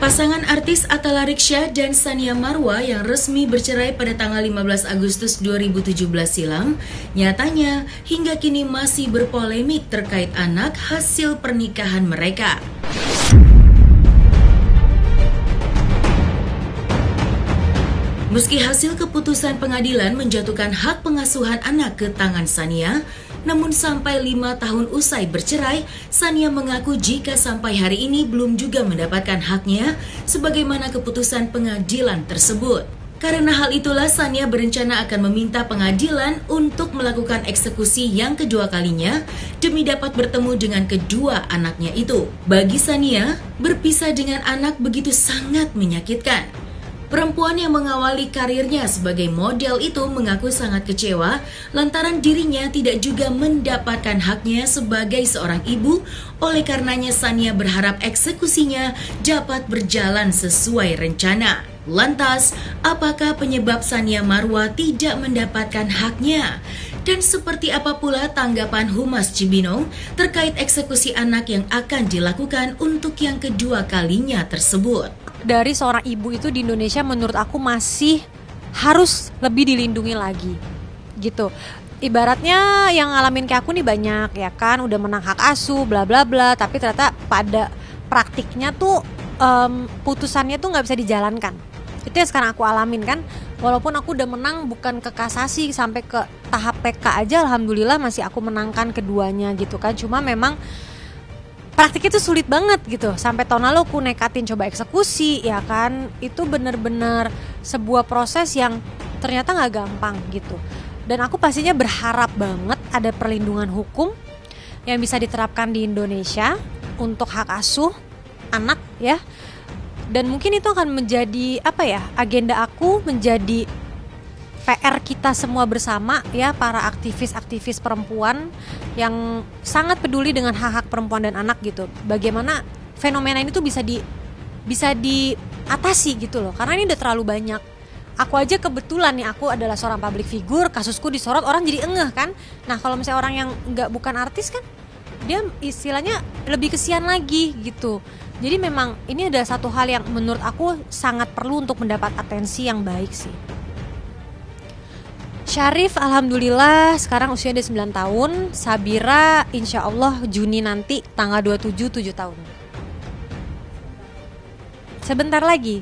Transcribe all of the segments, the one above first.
Pasangan artis Atta Lareksya dan Tsania Marwa yang resmi bercerai pada tanggal 15 Agustus 2017 silam, nyatanya hingga kini masih berpolemik terkait anak hasil pernikahan mereka. Meski hasil keputusan pengadilan menjatuhkan hak pengasuhan anak ke tangan Tsania, namun sampai 5 tahun usai bercerai, Tsania mengaku jika sampai hari ini belum juga mendapatkan haknya sebagaimana keputusan pengadilan tersebut. Karena hal itulah Tsania berencana akan meminta pengadilan untuk melakukan eksekusi yang kedua kalinya demi dapat bertemu dengan kedua anaknya itu. Bagi Tsania, berpisah dengan anak begitu sangat menyakitkan. Perempuan yang mengawali karirnya sebagai model itu mengaku sangat kecewa lantaran dirinya tidak juga mendapatkan haknya sebagai seorang ibu. Oleh karenanya Tsania berharap eksekusinya dapat berjalan sesuai rencana. Lantas, apakah penyebab Tsania Marwa tidak mendapatkan haknya? Dan seperti apa pula tanggapan Humas Cibinong terkait eksekusi anak yang akan dilakukan untuk yang kedua kalinya tersebut? Dari seorang ibu itu di Indonesia menurut aku masih harus lebih dilindungi lagi gitu. Ibaratnya yang ngalamin kayak aku nih banyak ya kan, udah menang hak asuh bla bla bla, tapi ternyata pada praktiknya tuh putusannya tuh nggak bisa dijalankan. Itu yang sekarang aku alamin kan. Walaupun aku udah menang bukan ke kasasi sampai ke tahap PK aja, alhamdulillah masih aku menangkan keduanya gitu kan. Cuma memang praktiknya itu sulit banget gitu. Sampai tahun lalu aku nekatin coba eksekusi ya kan. Itu bener-bener sebuah proses yang ternyata gak gampang gitu. Dan aku pastinya berharap banget ada perlindungan hukum yang bisa diterapkan di Indonesia untuk hak asuh anak ya. Dan mungkin itu akan menjadi agenda aku, menjadi PR kita semua bersama ya, para aktivis-aktivis perempuan yang sangat peduli dengan hak-hak perempuan dan anak gitu. Bagaimana fenomena ini tuh bisa diatasi gitu loh. Karena ini udah terlalu banyak. Aku aja kebetulan nih, aku adalah seorang public figure, kasusku disorot, orang jadi engeh kan. Nah kalau misalnya orang yang bukan artis kan, dia istilahnya lebih kesian lagi gitu. Jadi memang ini adalah satu hal yang menurut aku sangat perlu untuk mendapat atensi yang baik sih. Syarif alhamdulillah sekarang usianya udah 9 tahun. Sabira insya Allah Juni nanti tanggal 27 7 tahun. Sebentar lagi.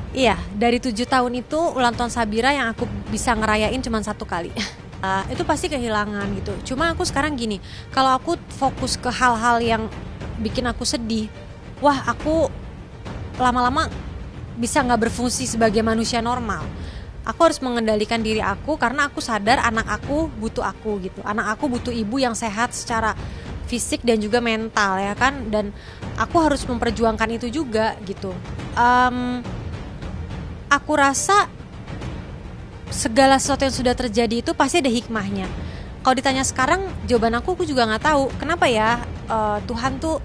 Iya, dari 7 tahun itu ulang tahun Sabira yang aku bisa ngerayain cuma 1 kali. Itu pasti kehilangan gitu. Cuma aku sekarang gini, kalau aku fokus ke hal-hal yang bikin aku sedih, wah aku lama-lama bisa gak berfungsi sebagai manusia normal. Aku harus mengendalikan diri aku karena aku sadar anak aku butuh aku gitu. Anak aku butuh ibu yang sehat secara fisik dan juga mental ya kan. Dan aku harus memperjuangkan itu juga gitu. Aku rasa segala sesuatu yang sudah terjadi itu pasti ada hikmahnya. Kalau ditanya sekarang jawaban aku juga gak tahu. Kenapa ya Tuhan tuh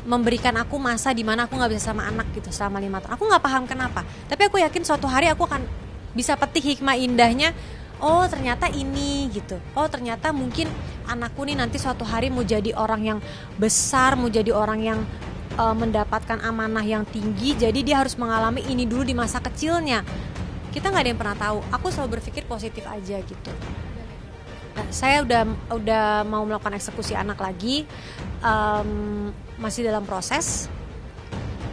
memberikan aku masa di mana aku nggak bisa sama anak gitu selama 5 tahun. Aku nggak paham kenapa. Tapi aku yakin suatu hari aku akan bisa petik hikmah indahnya. Oh ternyata ini gitu. Oh ternyata mungkin anakku nih nanti suatu hari mau jadi orang yang besar, mau jadi orang yang mendapatkan amanah yang tinggi. Jadi dia harus mengalami ini dulu di masa kecilnya. Kita nggak ada yang pernah tahu. Aku selalu berpikir positif aja gitu. Nah, saya udah mau melakukan eksekusi anak lagi. Masih dalam proses.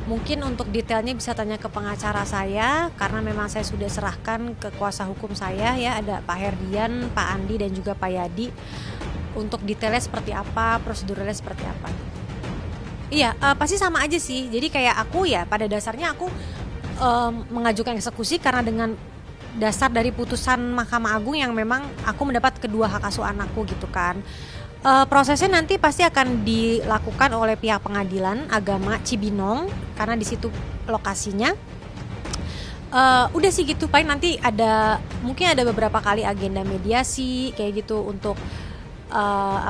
Mungkin untuk detailnya bisa tanya ke pengacara saya karena memang saya sudah serahkan ke kuasa hukum saya ya, ada Pak Herdian, Pak Andi dan juga Pak Yadi untuk detailnya seperti apa, prosedurnya seperti apa. Iya, pasti sama aja sih. Jadi kayak aku ya pada dasarnya aku mengajukan eksekusi karena dengan dasar dari putusan Mahkamah Agung yang memang aku mendapat kedua hak asuh anakku gitu kan. Prosesnya nanti pasti akan dilakukan oleh pihak pengadilan agama Cibinong karena di situ lokasinya. Udah sih gitu, paling nanti mungkin ada beberapa kali agenda mediasi kayak gitu untuk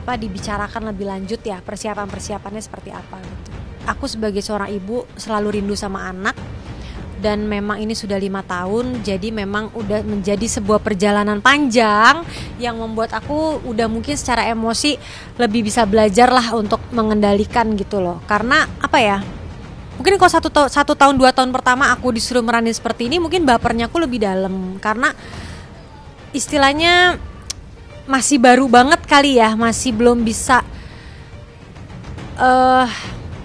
dibicarakan lebih lanjut ya, persiapannya seperti apa gitu. Aku sebagai seorang ibu selalu rindu sama anak. Dan memang ini sudah 5 tahun, jadi memang udah menjadi sebuah perjalanan panjang yang membuat aku udah mungkin secara emosi lebih bisa belajar lah untuk mengendalikan gitu loh. Karena mungkin kalau 1 tahun 2 tahun pertama aku disuruh meranin seperti ini, mungkin bapernya aku lebih dalam karena istilahnya masih baru banget kali ya, masih belum bisa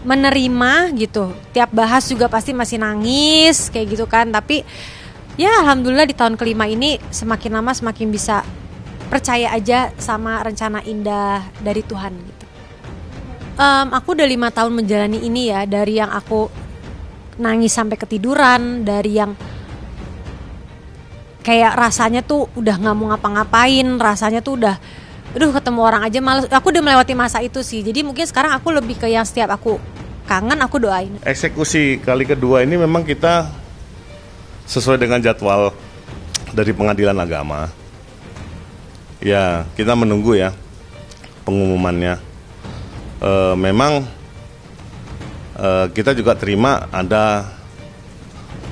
menerima gitu. Tiap bahas juga pasti masih nangis kayak gitu kan. Tapi ya alhamdulillah di tahun kelima ini semakin lama semakin bisa percaya aja sama rencana indah dari Tuhan gitu. Aku udah 5 tahun menjalani ini ya, dari yang aku nangis sampai ketiduran, dari yang kayak rasanya tuh udah nggak mau ngapa-ngapain, rasanya tuh udah, aduh ketemu orang aja males. Aku udah melewati masa itu sih. Jadi mungkin sekarang aku lebih ke yang setiap aku kangen aku doain. Eksekusi kali kedua ini memang kita sesuai dengan jadwal dari pengadilan agama. Ya, kita menunggu ya pengumumannya. Memang kita juga terima ada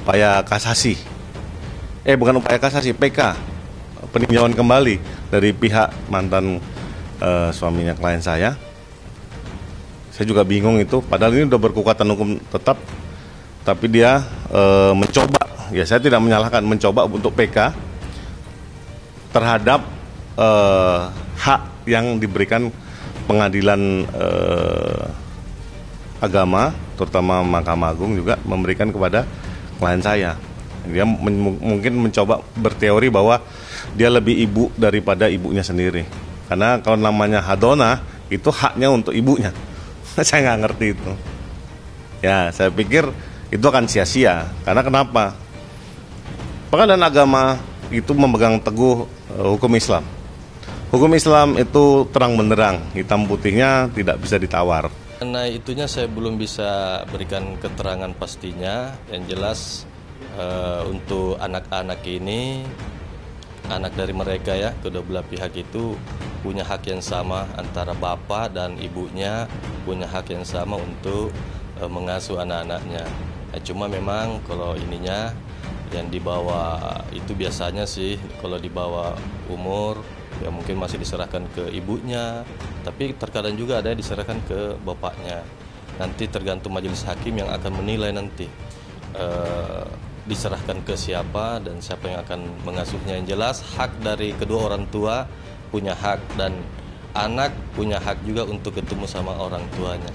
upaya kasasi. Bukan upaya kasasi, PK, peninjauan kembali dari pihak mantan suaminya klien saya. Saya juga bingung itu, padahal ini udah berkekuatan hukum tetap, tapi dia mencoba, ya saya tidak menyalahkan, mencoba untuk PK terhadap hak yang diberikan pengadilan agama, terutama Mahkamah Agung juga memberikan kepada klien saya. Dia mungkin mencoba berteori bahwa dia lebih ibu daripada ibunya sendiri. Karena kalau namanya hadona itu haknya untuk ibunya. Saya nggak ngerti itu. Ya, saya pikir itu akan sia-sia. Karena kenapa? Pengadilan agama itu memegang teguh hukum Islam. Hukum Islam itu terang benderang, hitam putihnya tidak bisa ditawar. Karena itunya saya belum bisa berikan keterangan pastinya. Yang jelas untuk anak-anak ini, anak dari mereka ya, kedua belah pihak itu punya hak yang sama, antara bapak dan ibunya punya hak yang sama untuk mengasuh anak-anaknya. Cuma memang kalau ininya yang dibawa itu biasanya sih kalau dibawa umur ya mungkin masih diserahkan ke ibunya, tapi terkadang juga ada yang diserahkan ke bapaknya. Nanti tergantung majelis hakim yang akan menilai nanti diserahkan ke siapa dan siapa yang akan mengasuhnya. Yang jelas hak dari kedua orang tua punya hak, dan anak punya hak juga untuk ketemu sama orang tuanya.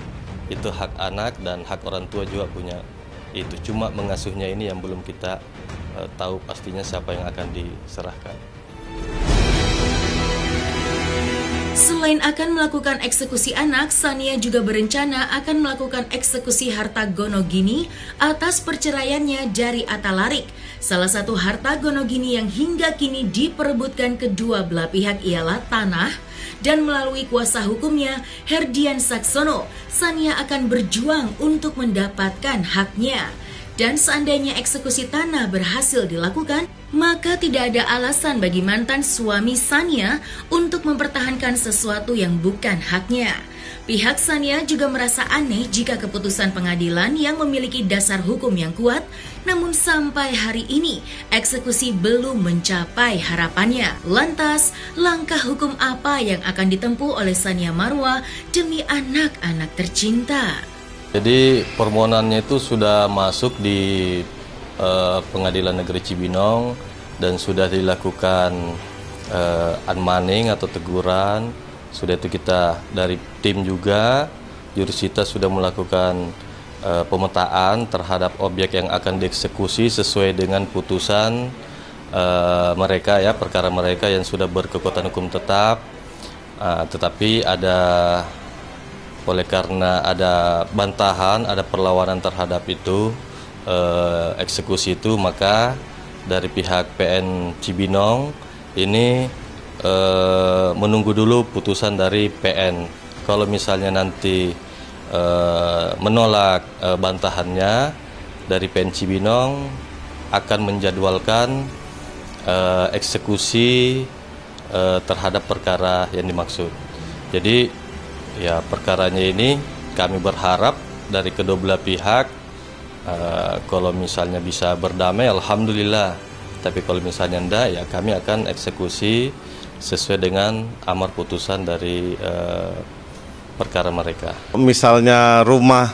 Itu hak anak dan hak orang tua juga punya itu. Cuma mengasuhnya ini yang belum kita tahu pastinya siapa yang akan diserahkan. Selain akan melakukan eksekusi anak, Sania juga berencana akan melakukan eksekusi harta gonogini atas perceraiannya dari Atta Larik. Salah satu harta gonogini yang hingga kini diperebutkan kedua belah pihak ialah tanah, dan melalui kuasa hukumnya Herdian Saksono, Sania akan berjuang untuk mendapatkan haknya. Dan seandainya eksekusi tanah berhasil dilakukan, maka tidak ada alasan bagi mantan suami Sania untuk mempertahankan sesuatu yang bukan haknya. Pihak Sania juga merasa aneh jika keputusan pengadilan yang memiliki dasar hukum yang kuat, namun sampai hari ini eksekusi belum mencapai harapannya. Lantas, langkah hukum apa yang akan ditempuh oleh Sania Marwa demi anak-anak tercinta? Jadi permohonannya itu sudah masuk di Pengadilan Negeri Cibinong dan sudah dilakukan unmanning atau teguran. Sudah itu kita dari tim juga, jurusita sudah melakukan pemetaan terhadap objek yang akan dieksekusi sesuai dengan putusan mereka ya, perkara mereka yang sudah berkekuatan hukum tetap. Tetapi oleh karena ada bantahan, ada perlawanan terhadap itu eksekusi itu, maka dari pihak PN Cibinong ini menunggu dulu putusan dari PN. Kalau misalnya nanti menolak bantahannya, dari PN Cibinong akan menjadwalkan eksekusi terhadap perkara yang dimaksud. Jadi ya perkaranya ini kami berharap dari kedua belah pihak kalau misalnya bisa berdamai alhamdulillah, tapi kalau misalnya enggak ya kami akan eksekusi sesuai dengan amar putusan dari perkara mereka. Misalnya rumah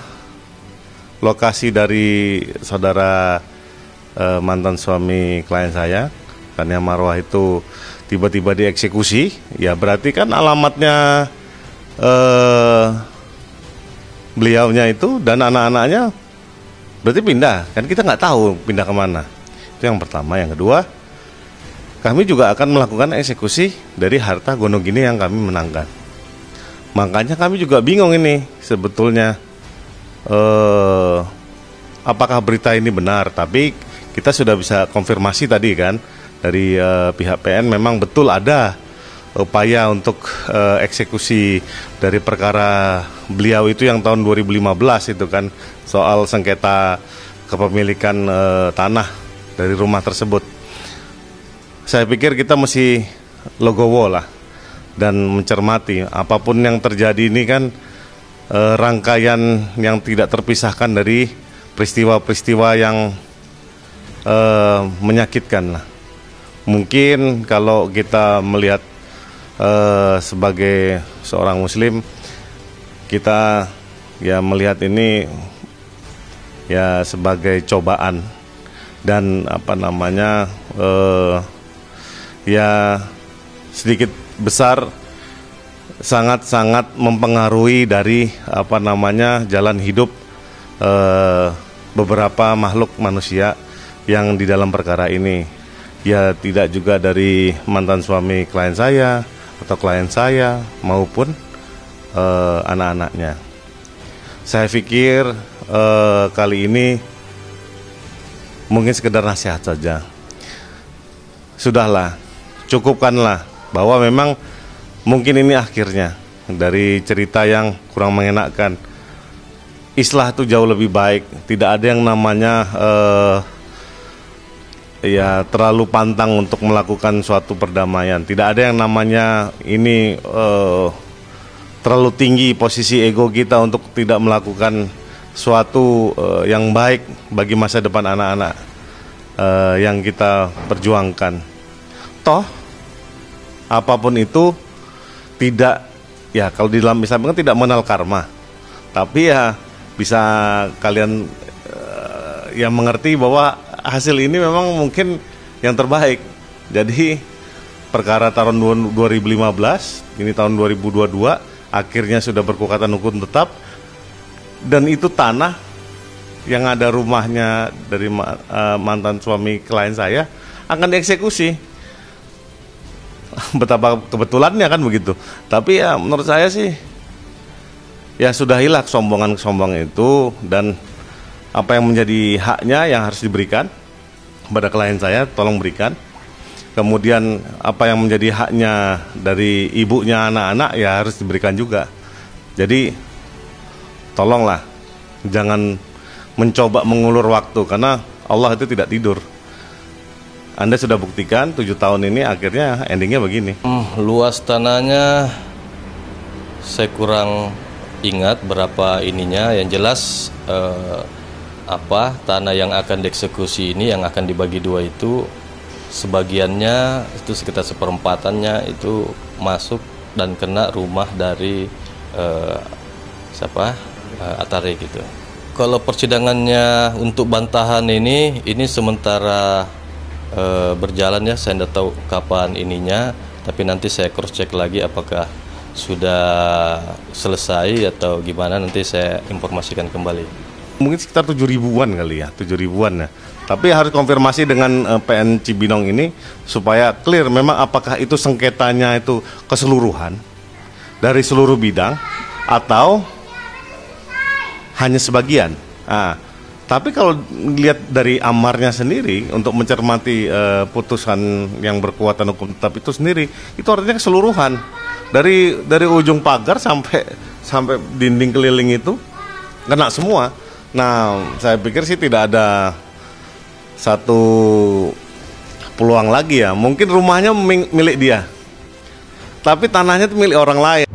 lokasi dari saudara mantan suami klien saya, Tania Marwah itu tiba-tiba dieksekusi, ya berarti kan alamatnya beliaunya itu dan anak-anaknya berarti pindah, kan kita nggak tahu pindah kemana. Itu yang pertama. Yang kedua, kami juga akan melakukan eksekusi dari harta Gonogini yang kami menangkan. Makanya kami juga bingung ini sebetulnya apakah berita ini benar. Tapi kita sudah bisa konfirmasi tadi kan dari pihak PN, memang betul ada upaya untuk eksekusi dari perkara beliau itu yang tahun 2015 itu kan, soal sengketa kepemilikan tanah dari rumah tersebut. Saya pikir kita mesti legowo lah dan mencermati apapun yang terjadi ini kan rangkaian yang tidak terpisahkan dari peristiwa-peristiwa yang menyakitkan lah. Mungkin kalau kita melihat sebagai seorang muslim, kita ya melihat ini ya sebagai cobaan dan ya sedikit besar sangat-sangat mempengaruhi dari jalan hidup beberapa makhluk manusia yang di dalam perkara ini. Ya tidak juga dari mantan suami klien saya atau klien saya maupun anak-anaknya. Saya pikir kali ini mungkin sekedar nasihat saja. Sudahlah, cukupkanlah bahwa memang mungkin ini akhirnya dari cerita yang kurang mengenakan. Islah itu jauh lebih baik. Tidak ada yang namanya ya terlalu pantang untuk melakukan suatu perdamaian. Tidak ada yang namanya ini terlalu tinggi posisi ego kita untuk tidak melakukan suatu yang baik bagi masa depan anak-anak yang kita perjuangkan. Toh apapun itu tidak, ya kalau di dalam Islam kan tidak mengenal karma, tapi ya bisa kalian yang mengerti bahwa hasil ini memang mungkin yang terbaik. Jadi perkara tahun 2015, ini tahun 2022, akhirnya sudah berkekuatan hukum tetap. Dan itu tanah yang ada rumahnya dari mantan suami klien saya akan dieksekusi. Betapa kebetulannya kan begitu. Tapi ya menurut saya sih ya sudahilah kesombongan itu, dan apa yang menjadi haknya yang harus diberikan kepada klien saya, tolong berikan. Kemudian apa yang menjadi haknya dari ibunya anak-anak ya harus diberikan juga. Jadi tolonglah jangan mencoba mengulur waktu, karena Allah itu tidak tidur. Anda sudah buktikan 7 tahun ini akhirnya endingnya begini. Luas tanahnya saya kurang ingat berapa ininya. Yang jelas tanah yang akan dieksekusi ini, yang akan dibagi dua itu, sebagiannya itu sekitar seperempatannya itu masuk dan kena rumah dari Atare gitu. Kalau persidangannya untuk bantahan ini sementara berjalan ya, saya tidak tahu kapan ininya, tapi nanti saya cross check lagi apakah sudah selesai atau gimana, nanti saya informasikan kembali. Mungkin sekitar 7.000-an kali ya, 7.000-an ya. Tapi harus konfirmasi dengan PN Cibinong ini supaya clear memang apakah itu sengketanya itu keseluruhan dari seluruh bidang atau hanya sebagian. Tapi kalau dilihat dari amarnya sendiri untuk mencermati putusan yang berkekuatan hukum tetap itu sendiri, itu artinya keseluruhan dari ujung pagar sampai dinding keliling itu kena semua. Nah, saya pikir sih tidak ada satu peluang lagi ya. Mungkin rumahnya milik dia, tapi tanahnya itu milik orang lain.